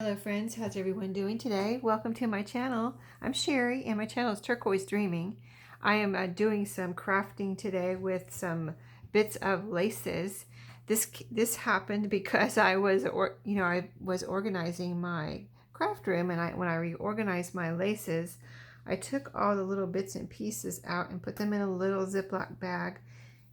Hello friends, how's everyone doing today? Welcome to my channel. I'm Sherry and my channel is Turquoise Dreaming. I am doing some crafting today with some bits of laces. This happened because I was organizing my craft room, and when I reorganized my laces, I took all the little bits and pieces out and put them in a little Ziploc bag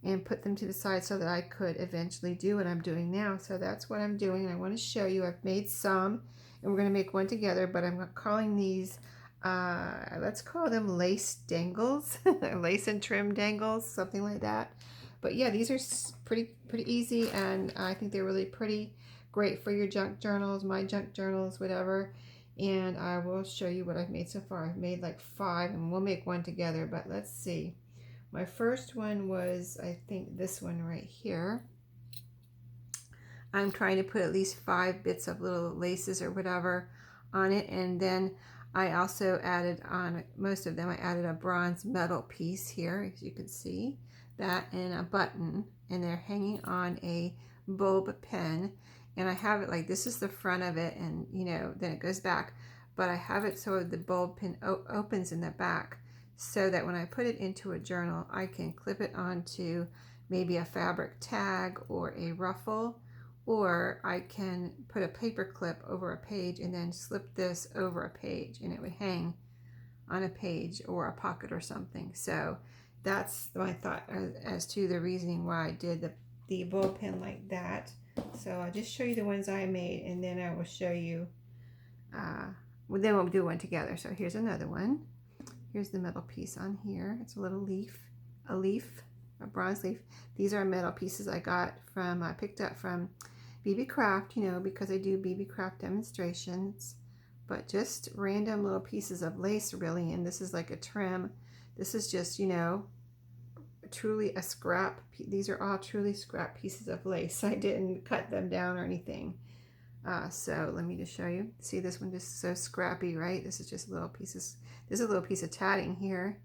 and put them to the side so that I could eventually do what I'm doing now. So that's what I'm doing. I want to show you. I've made some, and we're going to make one together, but I'm calling these, let's call them lace dangles, lace and trim dangles, something like that. But yeah, these are pretty easy, and I think they're really pretty, great for your junk journals, my junk journals, whatever. And I will show you what I've made so far. I've made like 5, and we'll make one together, but let's see. My first one was, I think, this one right here. I'm trying to put at least 5 bits of little laces or whatever on it, and then I also added on most of them, I added a bronze metal piece here, as you can see, that, and a button, and they're hanging on a bulb pen, and I have it like this is the front of it, and then it goes back, but I have it so the bulb pin opens in the back, so that when I put it into a journal, I can clip it onto maybe a fabric tag or a ruffle, or I can put a paper clip over a page and then slip this over a page, and it would hang on a page or a pocket or something. So that's my thought as to the reasoning why I did the bulb pin like that. So I'll just show you the ones I made, and then I will show you, then we'll do one together. So here's another one. Here's the metal piece on here. It's a little leaf, a bronze leaf. These are metal pieces I picked up from BB Craft, because I do BB Craft demonstrations, but just random little pieces of lace, really. And this is like a trim. This is just, truly a scrap. These are all truly scrap pieces of lace. I didn't cut them down or anything. So let me just show you. See, this one just so scrappy, right? This is just little pieces. There's a little piece of tatting here.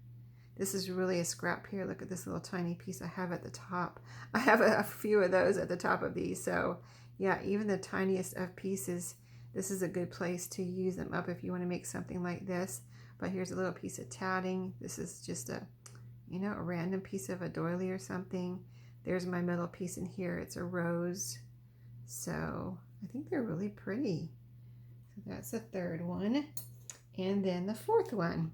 This is really a scrap here. Look at this little tiny piece I have at the top. I have a few of those at the top of these. So yeah, even the tiniest of pieces, this is a good place to use them up if you want to make something like this. But here's a little piece of tatting. This is just a random piece of a doily or something. There's my middle piece in here. It's a rose. So I think they're really pretty. So that's the third one. And then the fourth one.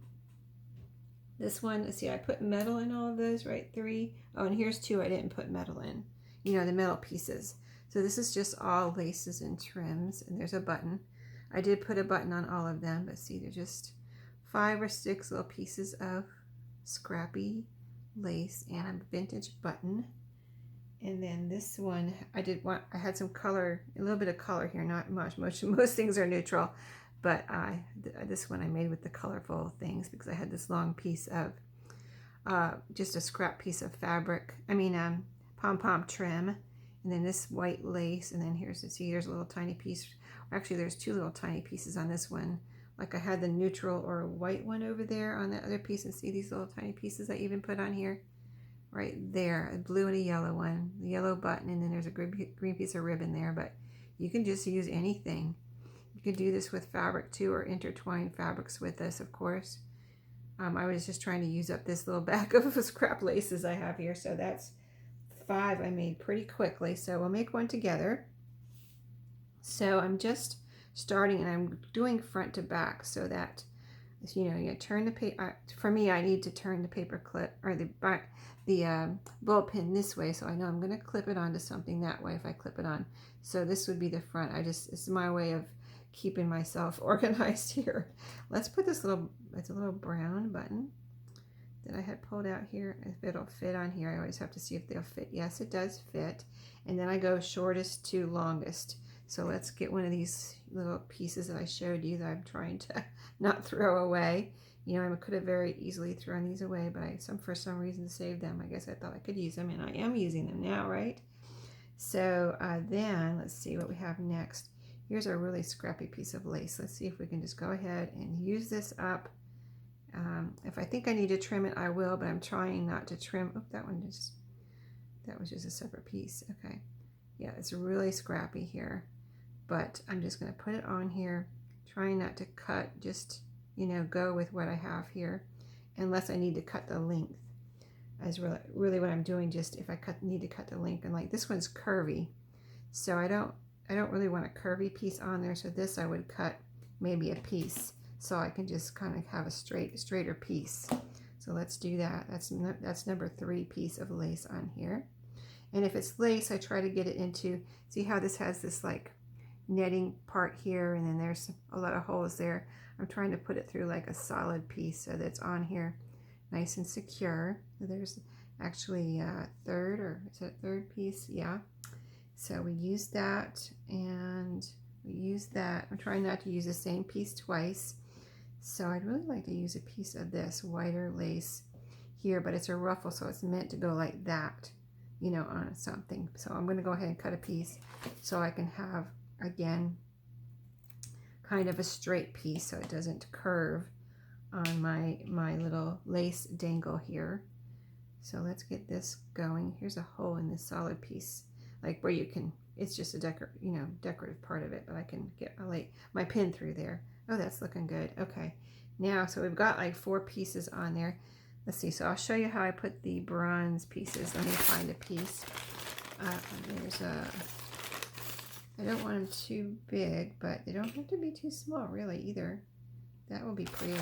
This one, let's see, I put metal in all of those, right? 3. Oh, and here's 2 I didn't put metal in. The metal pieces. So this is just all laces and trims, and there's a button. I did put a button on all of them, but see, they're just 5 or 6 little pieces of scrappy lace and a vintage button. And then this one, I had some color, a little bit of color here, not much. Most things are neutral, but this one I made with the colorful things because I had this long piece of, just a scrap piece of fabric, pom-pom trim, and then this white lace, and then here's a little tiny piece. Actually, there's 2 little tiny pieces on this one. Like I had the neutral or white one over there on the other piece, and see these little tiny pieces I even put on here. Right there, a blue and a yellow one, the yellow button, and then there's a green piece of ribbon there, but you can just use anything. You can do this with fabric too, or intertwine fabrics with this, of course. I was just trying to use up this little bag of scrap laces I have here, so that's 5 I made pretty quickly, so we'll make one together. So I'm just starting, and I'm doing front to back so that, you turn the paper. For me, I need to turn the paper clip or the bulb pin this way, so I know I'm going to clip it onto something that way if I clip it on. So this would be the front. This is my way of keeping myself organized here. Let's put it's a little brown button that I had pulled out here. If it'll fit on here, I always have to see if they'll fit. Yes, it does fit. And then I go shortest to longest. So let's get one of these little pieces that I showed you that I'm trying to not throw away. I could have very easily thrown these away, but for some reason saved them. I guess I thought I could use them, and I am using them now, right? So then let's see what we have next. Here's our really scrappy piece of lace. Let's see if we can just go ahead and use this up. If I think I need to trim it, I will, but I'm trying not to trim. Oh, that was just a separate piece. Okay. Yeah, it's really scrappy here. but I'm just going to put it on here, trying not to cut, just, you know, go with what I have here, unless I need to cut the length. As really what I'm doing, just if I need to cut the length. And like this one's curvy, so I don't really want a curvy piece on there, so this I would cut maybe a piece so I can just kind of have a straighter piece. So let's do that. That's number 3 piece of lace on here. And if it's lace, I try to get it into, see how this has this like netting part here, and then there's a lot of holes there. I'm trying to put it through like a solid piece so that's on here nice and secure. There's actually third piece, yeah. So we use that, and we use that. I'm trying not to use the same piece twice. So I'd really like to use a piece of this whiter lace here, but it's a ruffle, so it's meant to go like that, you know, on something. So I'm going to go ahead and cut a piece so I can have, again, kind of a straight piece so it doesn't curve on my little lace dangle here. So let's get this going. Here's a hole in this solid piece, like where you can, it's just a decorative part of it, but I can get my pin through there. Oh, that's looking good. Okay, now, so we've got like 4 pieces on there. Let's see, so I'll show you how I put the bronze pieces. Let me find a piece. I don't want them too big, but they don't have to be too small really either. That will be pretty.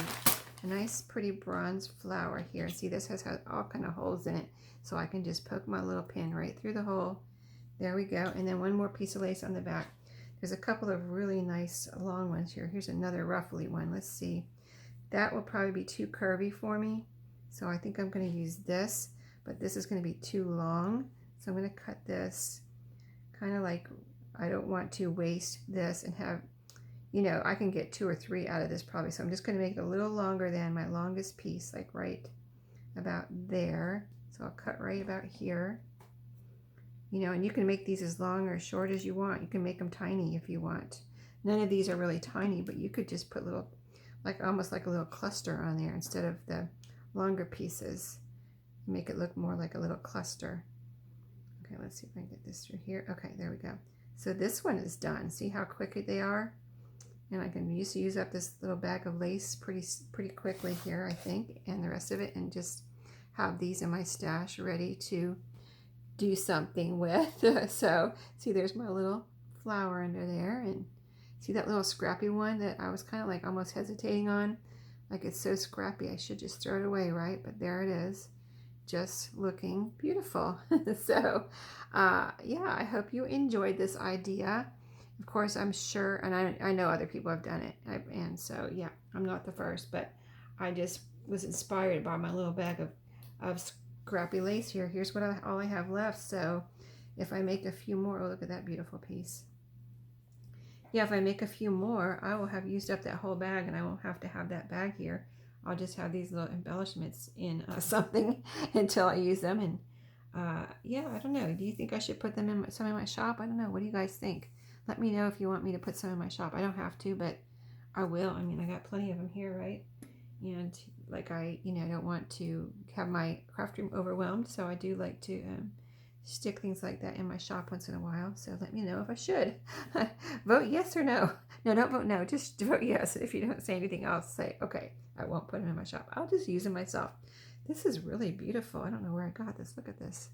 A nice pretty bronze flower here. See, this has all kind of holes in it, so I can just poke my little pin right through the hole. There we go. And then one more piece of lace on the back. There's a couple of really nice long ones here. Here's another ruffly one. Let's see. That will probably be too curvy for me, so I think I'm going to use this, but this is going to be too long, so I'm going to cut this kind of like, I don't want to waste this and have, you know, I can get 2 or 3 out of this probably, so I'm just going to make it a little longer than my longest piece, like right about there. So I'll cut right about here, you know, and you can make these as long or short as you want. You can make them tiny if you want. None of these are really tiny, but you could just put little, like almost like a little cluster on there instead of the longer pieces. Make it look more like a little cluster. Okay, let's see if I can get this through here. Okay, there we go. So this one is done. See how quick they are? And I can use up this little bag of lace pretty quickly here, I think, and the rest of it, and just have these in my stash ready to do something with. So see, there's my little flower under there, and see that little scrappy one that I was kind of like almost hesitating on, like it's so scrappy I should just throw it away, right? But there it is, just looking beautiful. So yeah, I hope you enjoyed this idea. Of course, I'm sure, and I know other people have done it, and so yeah, I'm not the first, but I just was inspired by my little bag of scrappy lace here. Here's what all I have left, so if I make a few more, oh, look at that beautiful piece. Yeah, if I make a few more, I will have used up that whole bag, and I won't have to have that bag here. I'll just have these little embellishments in something until I use them, and yeah, I don't know. Do you think I should put them in some in my shop? I don't know. What do you guys think? Let me know if you want me to put some in my shop. I don't have to, but I will. I mean, I got plenty of them here, right? And like I don't want to have my craft room overwhelmed, so I do like to stick things like that in my shop once in a while. So let me know if I should. Vote yes or no. No, don't vote no. Just vote yes. If you don't say anything else, say, okay, I won't put them in my shop. I'll just use them myself. This is really beautiful. I don't know where I got this. Look at this.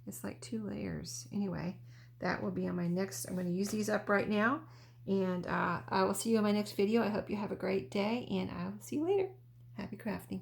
It's like 2 layers. Anyway, that will be on my next. I'm going to use these up right now, and I will see you in my next video. I hope you have a great day, and I will see you later. Happy crafting.